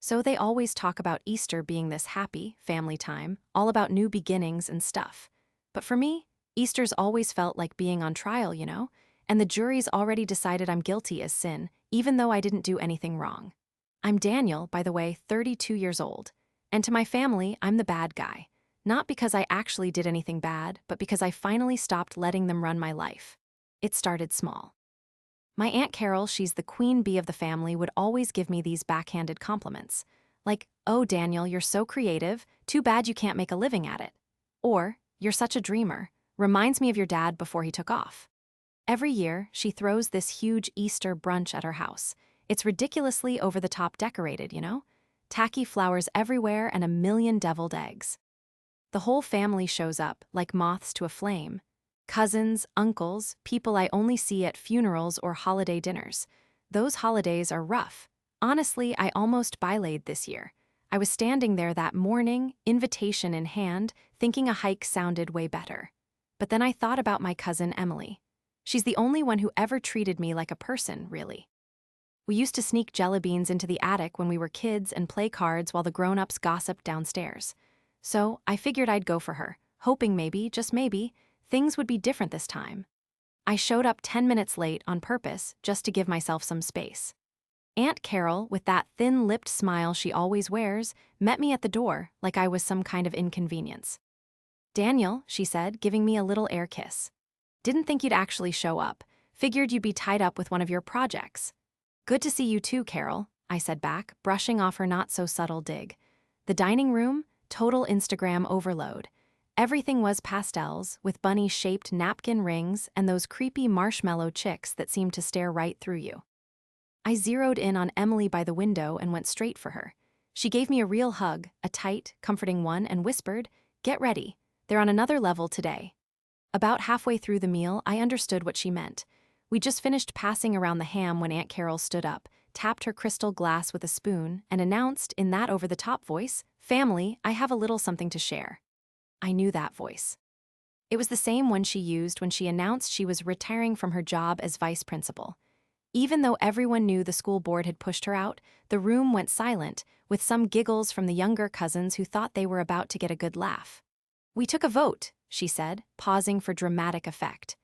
So they always talk about Easter being this happy, family time, all about new beginnings and stuff. But for me, Easter's always felt like being on trial, and the jury's already decided I'm guilty as sin, even though I didn't do anything wrong. I'm Daniel, by the way, 32 years old. And to my family, I'm the bad guy. Not because I actually did anything bad, but because I finally stopped letting them run my life. It started small. My Aunt Carol, she's the queen bee of the family, would always give me these backhanded compliments. Like, "Oh, Daniel, you're so creative. Too bad you can't make a living at it." Or, "You're such a dreamer. Reminds me of your dad before he took off." Every year, she throws this huge Easter brunch at her house. It's ridiculously over-the-top decorated, Tacky flowers everywhere and a million deviled eggs. The whole family shows up, like moths to a flame. Cousins, uncles, people I only see at funerals or holiday dinners. Those holidays are rough. Honestly, I almost bilayed this year. I was standing there that morning, invitation in hand, thinking a hike sounded way better. But then I thought about my cousin Emily. She's the only one who ever treated me like a person, really. We used to sneak jelly beans into the attic when we were kids and play cards while the grown-ups gossiped downstairs. So I figured I'd go for her, hoping maybe, just maybe, things would be different this time. I showed up 10 minutes late on purpose just to give myself some space. Aunt Carol, with that thin-lipped smile she always wears, met me at the door like I was some kind of inconvenience. "Daniel," she said, giving me a little air kiss. "Didn't think you'd actually show up. Figured you'd be tied up with one of your projects." "Good to see you too, Carol," I said back, brushing off her not-so-subtle dig. The dining room, total Instagram overload. Everything was pastels, with bunny-shaped napkin rings and those creepy marshmallow chicks that seemed to stare right through you. I zeroed in on Emily by the window and went straight for her. She gave me a real hug, a tight, comforting one, and whispered, "Get ready. They're on another level today." About halfway through the meal, I understood what she meant. We just finished passing around the ham when Aunt Carol stood up, tapped her crystal glass with a spoon, and announced in that over-the-top voice, "Family, I have a little something to share." I knew that voice. It was the same one she used when she announced she was retiring from her job as vice principal. Even though everyone knew the school board had pushed her out, the room went silent, with some giggles from the younger cousins who thought they were about to get a good laugh. "We took a vote," she said, pausing for dramatic effect.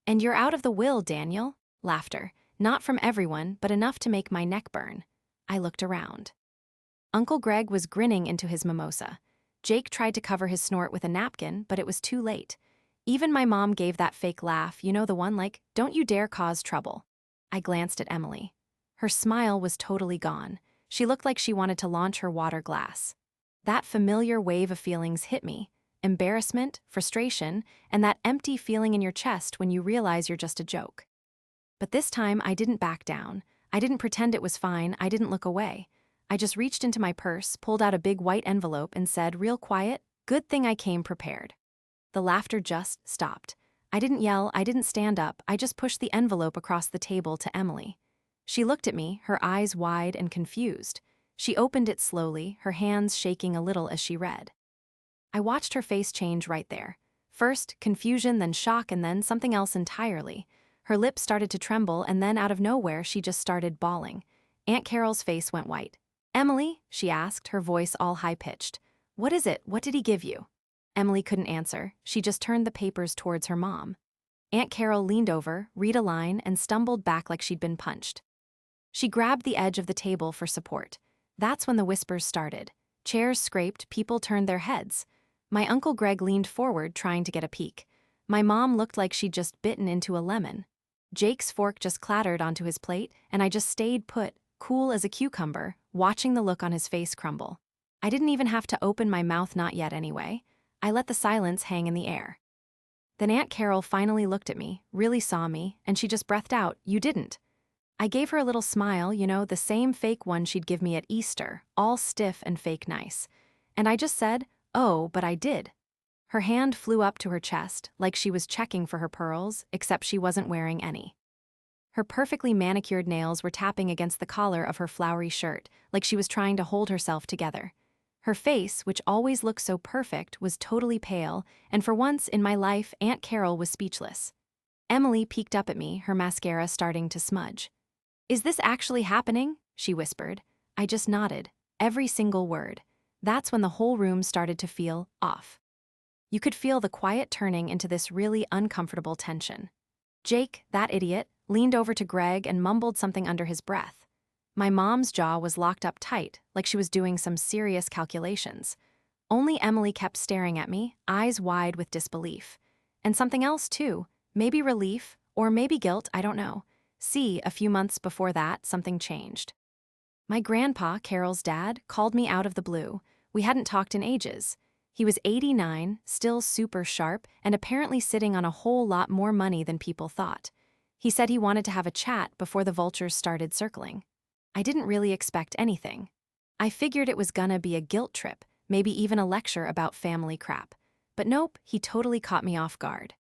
"And you're out of the will, Daniel." Laughter. Not from everyone, but enough to make my neck burn. I looked around. Uncle Greg was grinning into his mimosa. Jake tried to cover his snort with a napkin, but it was too late. Even my mom gave that fake laugh, the one like, "Don't you dare cause trouble." I glanced at Emily. Her smile was totally gone. She looked like she wanted to launch her water glass. That familiar wave of feelings hit me. Embarrassment, frustration, and that empty feeling in your chest when you realize you're just a joke. But this time, I didn't back down. I didn't pretend it was fine. I didn't look away. I just reached into my purse, pulled out a big white envelope, and said, real quiet, "Good thing I came prepared." The laughter just stopped. I didn't yell, I didn't stand up, I just pushed the envelope across the table to Emily. She looked at me, her eyes wide and confused. She opened it slowly, her hands shaking a little as she read. I watched her face change right there. First, confusion, then shock, and then something else entirely. Her lips started to tremble, and then out of nowhere, she just started bawling. Aunt Carol's face went white. "Emily?" she asked, her voice all high-pitched. "What is it? What did he give you?" Emily couldn't answer. She just turned the papers towards her mom. Aunt Carol leaned over, read a line, and stumbled back like she'd been punched. She grabbed the edge of the table for support. That's when the whispers started. Chairs scraped, people turned their heads. My Uncle Greg leaned forward, trying to get a peek. My mom looked like she'd just bitten into a lemon. Jake's fork just clattered onto his plate, and I just stayed put, cool as a cucumber, watching the look on his face crumble. I didn't even have to open my mouth, not yet anyway. I let the silence hang in the air. Then Aunt Carol finally looked at me, really saw me, and she just breathed out, "You didn't." I gave her a little smile, the same fake one she'd give me at Easter, all stiff and fake nice. And I just said, "Oh, but I did." Her hand flew up to her chest, like she was checking for her pearls, except she wasn't wearing any. Her perfectly manicured nails were tapping against the collar of her flowery shirt, like she was trying to hold herself together. Her face, which always looked so perfect, was totally pale, and for once in my life, Aunt Carol was speechless. Emily peeked up at me, her mascara starting to smudge. "Is this actually happening?" she whispered. I just nodded. every single word. That's when the whole room started to feel off. You could feel the quiet turning into this really uncomfortable tension. Jake, that idiot, leaned over to Greg and mumbled something under his breath. My mom's jaw was locked up tight, like she was doing some serious calculations. Only Emily kept staring at me, eyes wide with disbelief. And something else, too. Maybe relief, or maybe guilt, I don't know. See, a few months before that, something changed. My grandpa, Carol's dad, called me out of the blue. We hadn't talked in ages. He was 89, still super sharp, and apparently sitting on a whole lot more money than people thought. He said he wanted to have a chat before the vultures started circling. I didn't really expect anything. I figured it was gonna be a guilt trip, maybe even a lecture about family crap. But nope, he totally caught me off guard.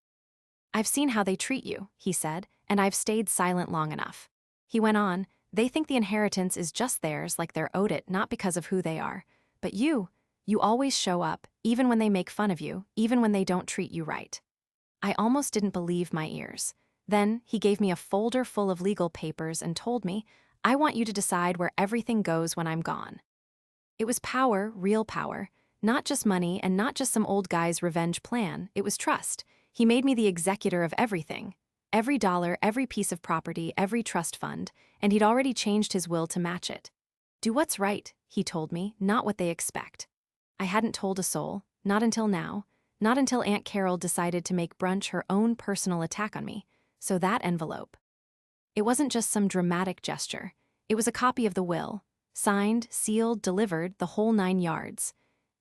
"I've seen how they treat you," he said, "and I've stayed silent long enough." He went on, "They think the inheritance is just theirs, like they're owed it, not because of who they are. But you always show up, even when they make fun of you, even when they don't treat you right." I almost didn't believe my ears. Then he gave me a folder full of legal papers and told me, "I want you to decide where everything goes when I'm gone." It was power, real power. Not just money and not just some old guy's revenge plan, it was trust. He made me the executor of everything. Every dollar, every piece of property, every trust fund, and he'd already changed his will to match it. "Do what's right," he told me, "not what they expect." I hadn't told a soul, not until now, not until Aunt Carol decided to make brunch her own personal attack on me. So that envelope. It wasn't just some dramatic gesture. It was a copy of the will. Signed, sealed, delivered, the whole 9 yards.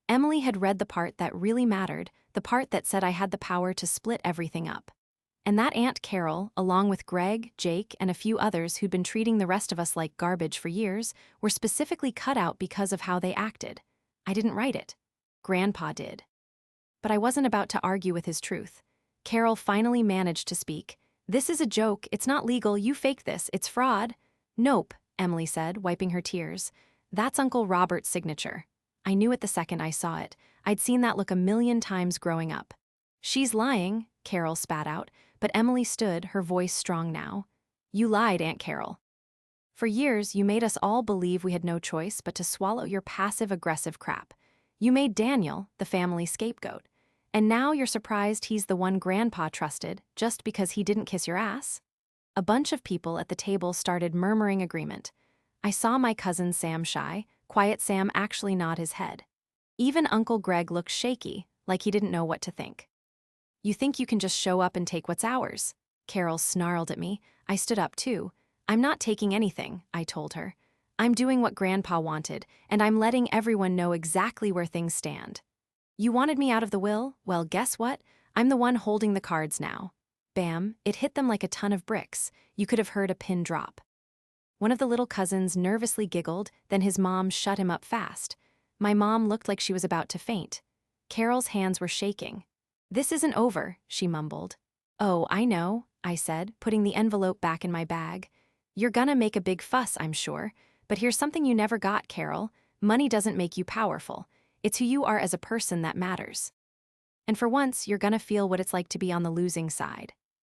Emily had read the part that really mattered, the part that said I had the power to split everything up. And that Aunt Carol, along with Greg, Jake, and a few others who'd been treating the rest of us like garbage for years, were specifically cut out because of how they acted. I didn't write it. Grandpa did. But I wasn't about to argue with his truth. Carol finally managed to speak. "This is a joke, it's not legal, you faked this, it's fraud." "Nope," Emily said, wiping her tears. "That's Uncle Robert's signature." I knew it the second I saw it. I'd seen that look a million times growing up. "She's lying," Carol spat out, but Emily stood, her voice strong now. "You lied, Aunt Carol. For years, you made us all believe we had no choice but to swallow your passive-aggressive crap. You made Daniel the family scapegoat. And now you're surprised he's the one Grandpa trusted just because he didn't kiss your ass?" A bunch of people at the table started murmuring agreement. I saw my cousin Sam shy, quiet Sam actually nod his head. Even Uncle Greg looked shaky, like he didn't know what to think. "You think you can just show up and take what's ours?" Carol snarled at me. I stood up too. "I'm not taking anything," I told her. "I'm doing what Grandpa wanted, and I'm letting everyone know exactly where things stand. You wanted me out of the will? Well, guess what? I'm the one holding the cards now." Bam, it hit them like a ton of bricks. You could have heard a pin drop. One of the little cousins nervously giggled, then his mom shut him up fast. My mom looked like she was about to faint. Carol's hands were shaking. "This isn't over," she mumbled. "Oh, I know," I said, putting the envelope back in my bag. "You're gonna make a big fuss, I'm sure. But here's something you never got, Carol. Money doesn't make you powerful. It's who you are as a person that matters. And for once, you're gonna feel what it's like to be on the losing side."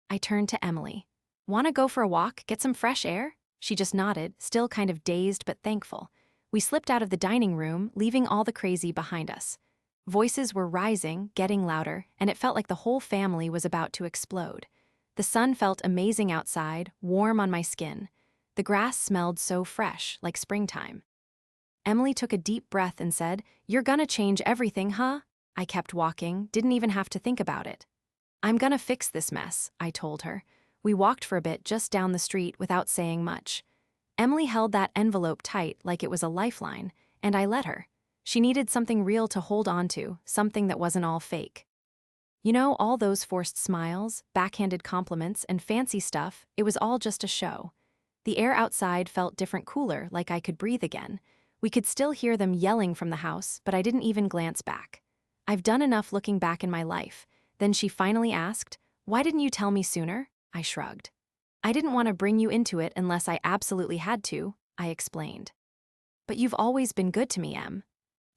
I turned to Emily. "Wanna go for a walk, get some fresh air?" She just nodded, still kind of dazed but thankful. We slipped out of the dining room, leaving all the crazy behind us. Voices were rising, getting louder, and it felt like the whole family was about to explode. The sun felt amazing outside, warm on my skin. The grass smelled so fresh, like springtime. Emily took a deep breath and said, "You're gonna change everything, huh?" I kept walking, didn't even have to think about it. "I'm gonna fix this mess," I told her. We walked for a bit just down the street without saying much. Emily held that envelope tight like it was a lifeline, and I let her. She needed something real to hold on to, something that wasn't all fake. You know, all those forced smiles, backhanded compliments, and fancy stuff, it was all just a show. The air outside felt different, cooler, like I could breathe again. We could still hear them yelling from the house, but I didn't even glance back. I've done enough looking back in my life. Then she finally asked, "Why didn't you tell me sooner?" I shrugged. "I didn't want to bring you into it unless I absolutely had to," I explained. "But you've always been good to me, Em."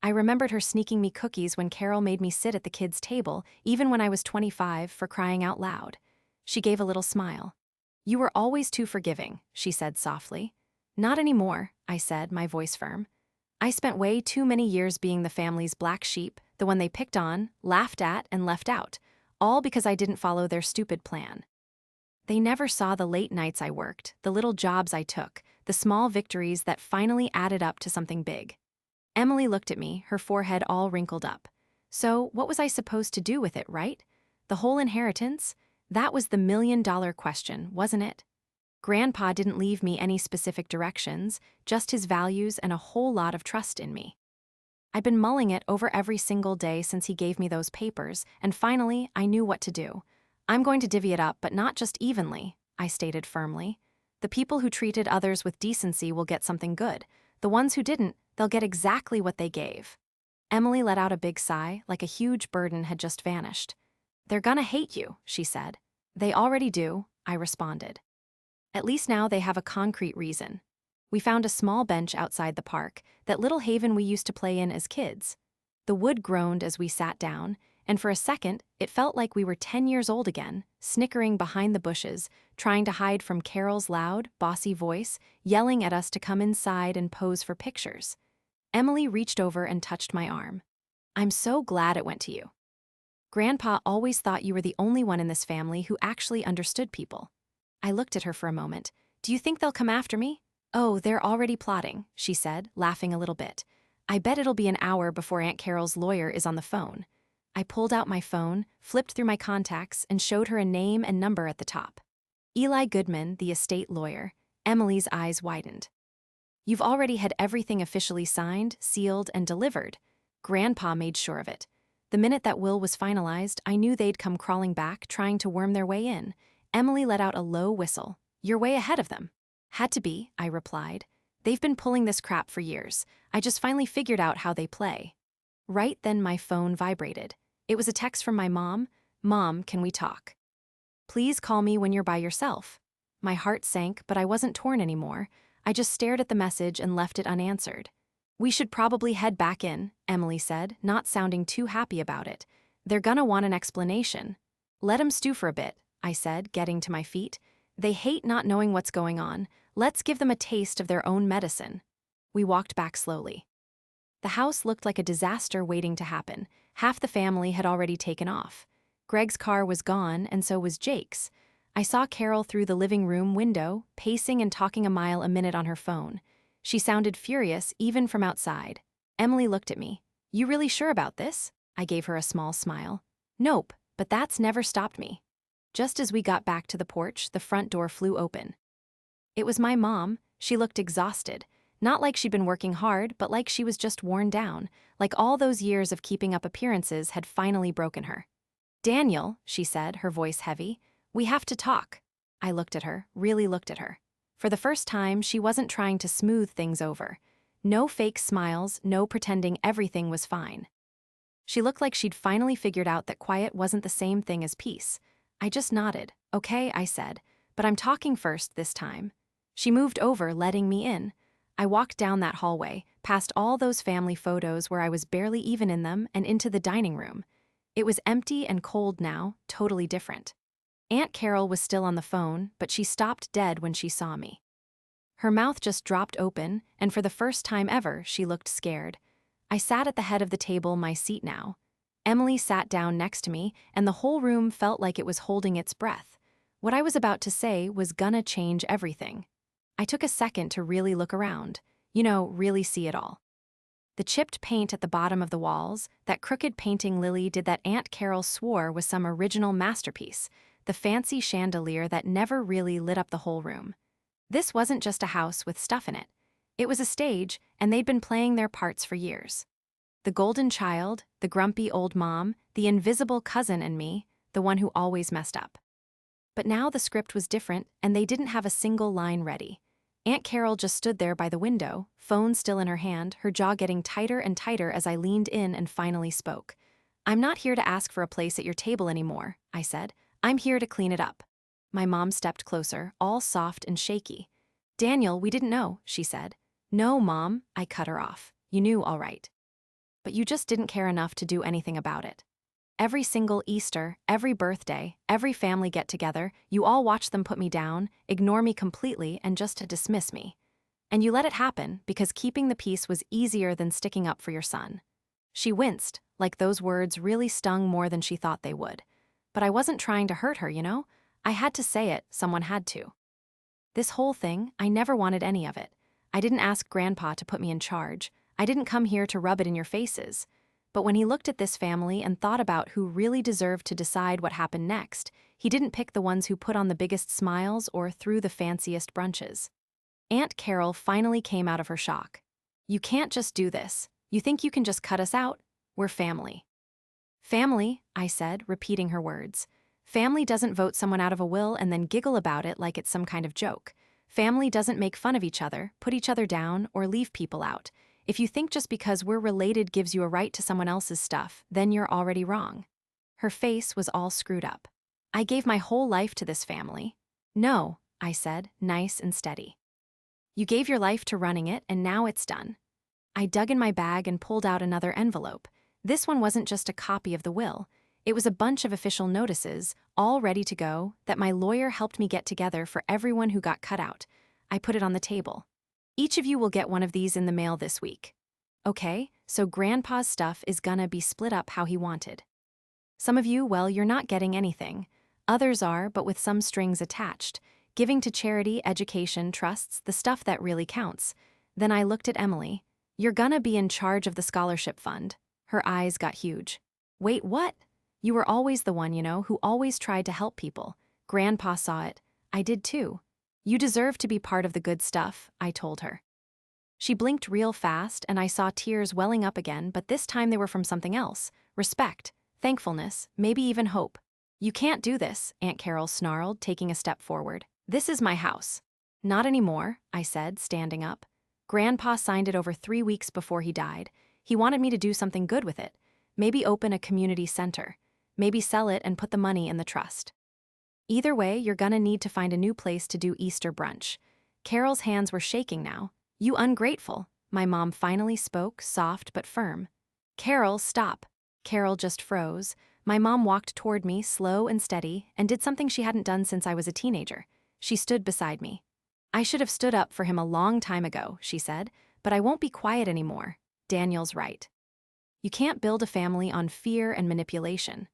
I remembered her sneaking me cookies when Carol made me sit at the kids' table, even when I was 25, for crying out loud. She gave a little smile. "You were always too forgiving," she said softly. "Not anymore," I said, my voice firm. I spent way too many years being the family's black sheep, the one they picked on, laughed at, and left out, all because I didn't follow their stupid plan. They never saw the late nights I worked, the little jobs I took, the small victories that finally added up to something big. Emily looked at me, her forehead all wrinkled up. So, what was I supposed to do with it, right? The whole inheritance? That was the million-dollar question, wasn't it? Grandpa didn't leave me any specific directions, just his values and a whole lot of trust in me. I'd been mulling it over every single day since he gave me those papers, and finally, I knew what to do. I'm going to divvy it up, but not just evenly, I stated firmly. The people who treated others with decency will get something good. The ones who didn't, they'll get exactly what they gave. Emily let out a big sigh, like a huge burden had just vanished. They're gonna hate you, she said. They already do, I responded. At least now they have a concrete reason. We found a small bench outside the park, that little haven we used to play in as kids. The wood groaned as we sat down, and for a second, it felt like we were 10 years old again, snickering behind the bushes, trying to hide from Carol's loud, bossy voice, yelling at us to come inside and pose for pictures. Emily reached over and touched my arm. I'm so glad it went to you. Grandpa always thought you were the only one in this family who actually understood people. I looked at her for a moment. Do you think they'll come after me? Oh, they're already plotting, she said, laughing a little bit. I bet it'll be an hour before Aunt Carol's lawyer is on the phone. I pulled out my phone, flipped through my contacts, and showed her a name and number at the top. Eli Goodman, the estate lawyer. Emily's eyes widened. You've already had everything officially signed, sealed, and delivered. Grandpa made sure of it. The minute that will was finalized, I knew they'd come crawling back, trying to worm their way in. Emily let out a low whistle. You're way ahead of them. Had to be, I replied. They've been pulling this crap for years. I just finally figured out how they play. Right then my phone vibrated. It was a text from my mom. Mom, can we talk? Please call me when you're by yourself. My heart sank, but I wasn't torn anymore. I just stared at the message and left it unanswered. We should probably head back in, Emily said, not sounding too happy about it. They're gonna want an explanation. Let 'em stew for a bit, I said, getting to my feet. They hate not knowing what's going on. Let's give them a taste of their own medicine. We walked back slowly. The house looked like a disaster waiting to happen. Half the family had already taken off. Greg's car was gone, and so was Jake's. I saw Carol through the living room window, pacing and talking a mile a minute on her phone. She sounded furious, even from outside. Emily looked at me. You really sure about this? I gave her a small smile. Nope, but that's never stopped me. Just as we got back to the porch, the front door flew open. It was my mom. She looked exhausted. Not like she'd been working hard, but like she was just worn down, like all those years of keeping up appearances had finally broken her. Daniel, she said, her voice heavy, we have to talk. I looked at her, really looked at her. For the first time, she wasn't trying to smooth things over. No fake smiles, no pretending everything was fine. She looked like she'd finally figured out that quiet wasn't the same thing as peace. I just nodded. Okay, I said, but I'm talking first this time. She moved over, letting me in. I walked down that hallway, past all those family photos where I was barely even in them, and into the dining room. It was empty and cold now, totally different. Aunt Carol was still on the phone, but she stopped dead when she saw me. Her mouth just dropped open, and for the first time ever, she looked scared. I sat at the head of the table, my seat now. Emily sat down next to me, and the whole room felt like it was holding its breath. What I was about to say was gonna change everything. I took a second to really look around. Really see it all. The chipped paint at the bottom of the walls, that crooked painting Lily did that Aunt Carol swore was some original masterpiece, the fancy chandelier that never really lit up the whole room. This wasn't just a house with stuff in it. It was a stage, and they'd been playing their parts for years. The golden child, the grumpy old mom, the invisible cousin and me, the one who always messed up. But now the script was different, and they didn't have a single line ready. Aunt Carol just stood there by the window, phone still in her hand, her jaw getting tighter and tighter as I leaned in and finally spoke. I'm not here to ask for a place at your table anymore, I said. I'm here to clean it up. My mom stepped closer, all soft and shaky. Daniel, we didn't know, she said. No, Mom, I cut her off. You knew all right. But you just didn't care enough to do anything about it. Every single Easter, every birthday, every family get-together, you all watch them put me down, ignore me completely, and just to dismiss me. And you let it happen because keeping the peace was easier than sticking up for your son. She winced, like those words really stung more than she thought they would. But I wasn't trying to hurt her, you know? I had to say it, someone had to. This whole thing, I never wanted any of it. I didn't ask Grandpa to put me in charge. I didn't come here to rub it in your faces. But when he looked at this family and thought about who really deserved to decide what happened next, he didn't pick the ones who put on the biggest smiles or threw the fanciest brunches. Aunt Carol finally came out of her shock. You can't just do this. You think you can just cut us out? We're family. Family, I said, repeating her words. Family doesn't vote someone out of a will and then giggle about it like it's some kind of joke. Family doesn't make fun of each other, put each other down, or leave people out. If you think just because we're related gives you a right to someone else's stuff, then you're already wrong. Her face was all screwed up. I gave my whole life to this family. No, I said, nice and steady. You gave your life to running it, and now it's done. I dug in my bag and pulled out another envelope. This one wasn't just a copy of the will. It was a bunch of official notices, all ready to go, that my lawyer helped me get together for everyone who got cut out. I put it on the table. Each of you will get one of these in the mail this week. Okay, so Grandpa's stuff is gonna be split up how he wanted. Some of you, well, you're not getting anything. Others are, but with some strings attached. Giving to charity, education, trusts, the stuff that really counts. Then I looked at Emily. You're gonna be in charge of the scholarship fund. Her eyes got huge. Wait, what? You were always the one, you know, who always tried to help people. Grandpa saw it. I did too. You deserve to be part of the good stuff, I told her. She blinked real fast, and I saw tears welling up again, but this time they were from something else. Respect, thankfulness, maybe even hope. You can't do this, Aunt Carol snarled, taking a step forward. This is my house. Not anymore, I said, standing up. Grandpa signed it over 3 weeks before he died. He wanted me to do something good with it. Maybe open a community center. Maybe sell it and put the money in the trust. Either way, you're gonna need to find a new place to do Easter brunch. Carol's hands were shaking now. You ungrateful, my mom finally spoke, soft but firm. Carol, stop. Carol just froze. My mom walked toward me, slow and steady, and did something she hadn't done since I was a teenager. She stood beside me. I should have stood up for him a long time ago, she said, but I won't be quiet anymore. Daniel's right. You can't build a family on fear and manipulation.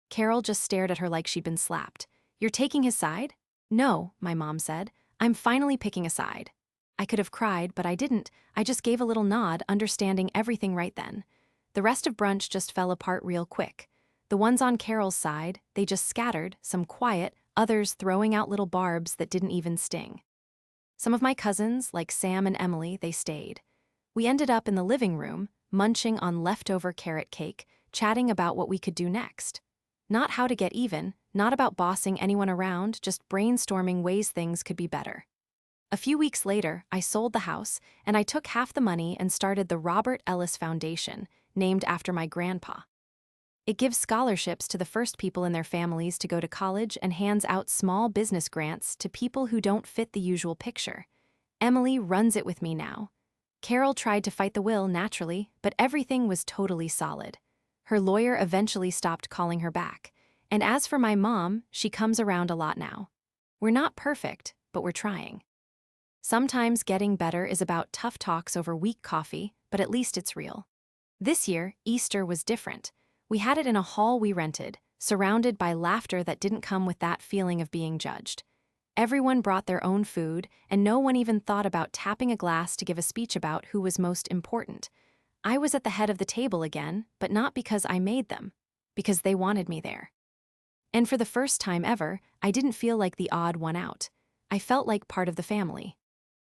Carol just stared at her like she'd been slapped. You're taking his side? No, my mom said. I'm finally picking a side. I could have cried, but I didn't. I just gave a little nod, understanding everything right then. The rest of brunch just fell apart real quick. The ones on Carol's side, they just scattered, some quiet, others throwing out little barbs that didn't even sting. Some of my cousins, like Sam and Emily, they stayed. We ended up in the living room, munching on leftover carrot cake, chatting about what we could do next. Not how to get even, not about bossing anyone around, just brainstorming ways things could be better. A few weeks later, I sold the house, and I took half the money and started the Robert Ellis Foundation, named after my grandpa. It gives scholarships to the first people in their families to go to college and hands out small business grants to people who don't fit the usual picture. Emily runs it with me now. Carol tried to fight the will naturally, but everything was totally solid. Her lawyer eventually stopped calling her back. And as for my mom, she comes around a lot now. We're not perfect, but we're trying. Sometimes getting better is about tough talks over weak coffee, but at least it's real. This year, Easter was different. We had it in a hall we rented, surrounded by laughter that didn't come with that feeling of being judged. Everyone brought their own food, and no one even thought about tapping a glass to give a speech about who was most important. I was at the head of the table again, but not because I made them, because they wanted me there. And for the first time ever, I didn't feel like the odd one out. I felt like part of the family.